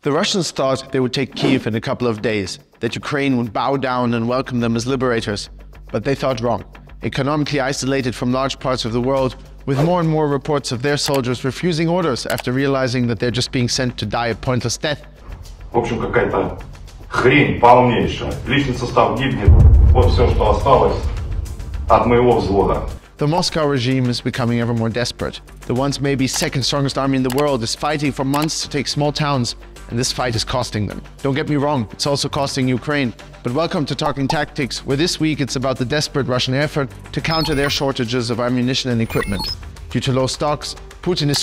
The Russians thought they would take Kiev in a couple of days, that Ukraine would bow down and welcome them as liberators. But they thought wrong. Economically isolated from large parts of the world, with more and more reports of their soldiers refusing orders after realizing that they're just being sent to die a pointless death. В общем, какая-то хрень полнейшая. Личный состав гибнет. Вот все, что осталось от моего взвода. The Moscow regime is becoming ever more desperate. The once maybe second strongest army in the world is fighting for months to take small towns, and this fight is costing them. Don't get me wrong, it's also costing Ukraine. But welcome to Talking Tactics, where this week it's about the desperate Russian effort to counter their shortages of ammunition and equipment. Due to low stocks, Putin is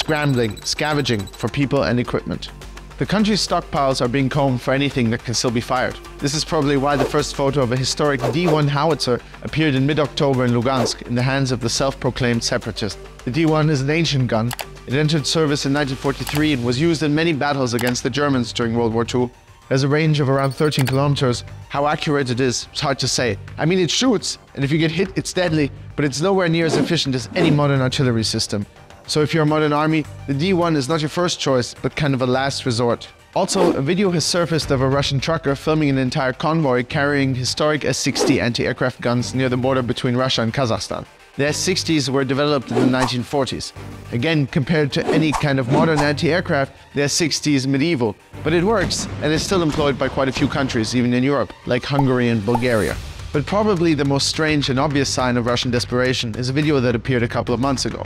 scavenging for people and equipment. The country's stockpiles are being combed for anything that can still be fired. This is probably why the first photo of a historic D1 Howitzer appeared in mid-October in Lugansk in the hands of the self-proclaimed separatists. The D1 is an ancient gun. It entered service in 1943 and was used in many battles against the Germans during World War II. It has a range of around 13 kilometers. How accurate it is, it's hard to say. I mean, it shoots, and if you get hit, it's deadly, but it's nowhere near as efficient as any modern artillery system. So if you're a modern army, the D1 is not your first choice, but kind of a last resort. Also, a video has surfaced of a Russian trucker filming an entire convoy carrying historic S-60 anti-aircraft guns near the border between Russia and Kazakhstan. The S-60s were developed in the 1940s. Again, compared to any kind of modern anti-aircraft, the S-60 is medieval, but it works and is still employed by quite a few countries, even in Europe, like Hungary and Bulgaria. But probably the most strange and obvious sign of Russian desperation is a video that appeared a couple of months ago.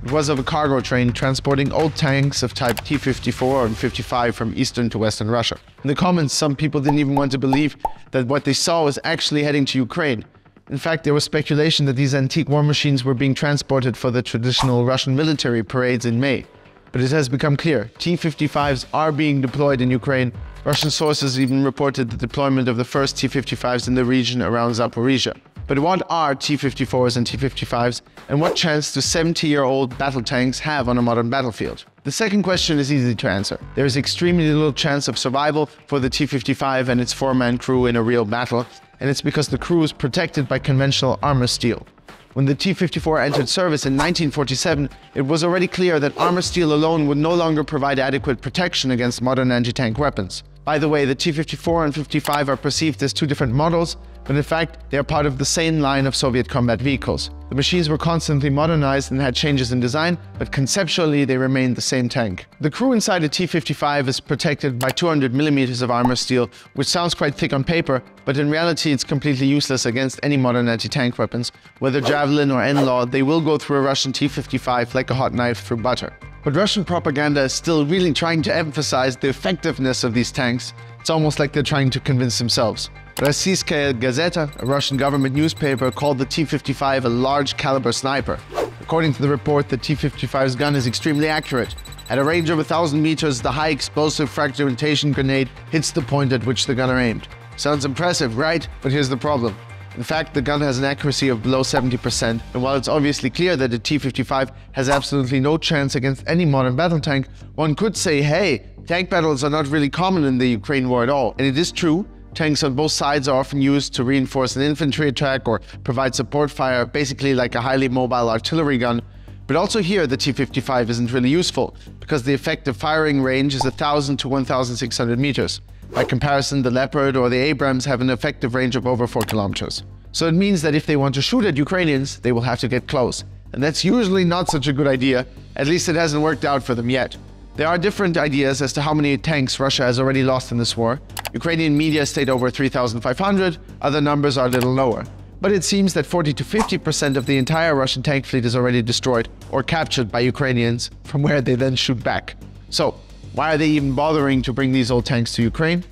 It was of a cargo train transporting old tanks of type T-54 and 55 from eastern to western Russia. In the comments, some people didn't even want to believe that what they saw was actually heading to Ukraine. In fact, there was speculation that these antique war machines were being transported for the traditional Russian military parades in May. But it has become clear, T-55s are being deployed in Ukraine. Russian sources even reported the deployment of the first T-55s in the region around Zaporizhia. But what are T-54s and T-55s, and what chance do 70-year-old battle tanks have on a modern battlefield? The second question is easy to answer. There is extremely little chance of survival for the T-55 and its four-man crew in a real battle, and it's because the crew is protected by conventional armor steel. When the T-54 entered service in 1947, it was already clear that armor steel alone would no longer provide adequate protection against modern anti-tank weapons. By the way, the T-54 and 55 are perceived as two different models, but in fact, they are part of the same line of Soviet combat vehicles. The machines were constantly modernized and had changes in design, but conceptually they remained the same tank. The crew inside a T-55 is protected by 200 millimeters of armor steel, which sounds quite thick on paper, but in reality it's completely useless against any modern anti-tank weapons. Whether Javelin or NLAW, they will go through a Russian T-55 like a hot knife through butter. But Russian propaganda is still really trying to emphasize the effectiveness of these tanks. It's almost like they're trying to convince themselves. Rossiyskaya Gazeta, a Russian government newspaper, called the T-55 a large-caliber sniper. According to the report, the T-55's gun is extremely accurate. At a range of 1,000 meters, the high-explosive fragmentation grenade hits the point at which the gunner aimed. Sounds impressive, right? But here's the problem. In fact, the gun has an accuracy of below 70%, and while it's obviously clear that the T-55 has absolutely no chance against any modern battle tank, one could say, hey, tank battles are not really common in the Ukraine war at all. And it is true, tanks on both sides are often used to reinforce an infantry attack or provide support fire, basically like a highly mobile artillery gun. But also here, the T-55 isn't really useful, because the effective firing range is 1,000 to 1,600 meters. By comparison, the Leopard or the Abrams have an effective range of over 4 kilometers. So it means that if they want to shoot at Ukrainians, they will have to get close. And that's usually not such a good idea, at least it hasn't worked out for them yet. There are different ideas as to how many tanks Russia has already lost in this war. Ukrainian media state over 3,500, other numbers are a little lower. But it seems that 40 to 50% of the entire Russian tank fleet is already destroyed or captured by Ukrainians, from where they then shoot back. So, why are they even bothering to bring these old tanks to Ukraine?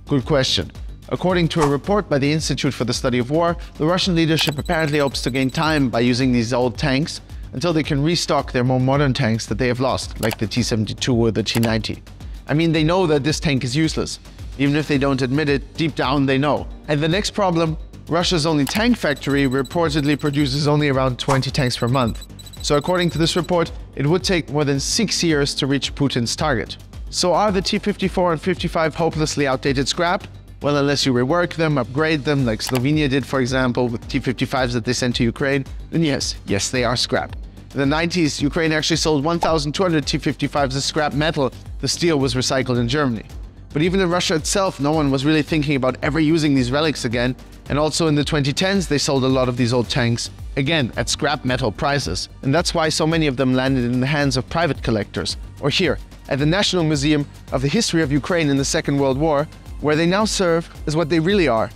Good question. According to a report by the Institute for the Study of War, the Russian leadership apparently hopes to gain time by using these old tanks until they can restock their more modern tanks that they have lost, like the T-72 or the T-90. I mean, they know that this tank is useless. Even if they don't admit it, deep down they know. And the next problem, Russia's only tank factory reportedly produces only around 20 tanks per month. So according to this report, it would take more than 6 years to reach Putin's target. So are the T-54 and 55 hopelessly outdated scrap? Well, unless you rework them, upgrade them, like Slovenia did, for example, with T-55s that they sent to Ukraine, then yes, they are scrap. In the 90s, Ukraine actually sold 1,200 T-55s as scrap metal. The steel was recycled in Germany. But even in Russia itself, no one was really thinking about ever using these relics again. And also in the 2010s, they sold a lot of these old tanks, again at scrap metal prices. And that's why so many of them landed in the hands of private collectors. Or here, at the National Museum of the History of Ukraine in the Second World War, where they now serve as what they really are,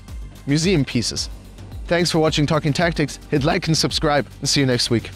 museum pieces. Thanks for watching Talking Tactics, hit like and subscribe, and see you next week.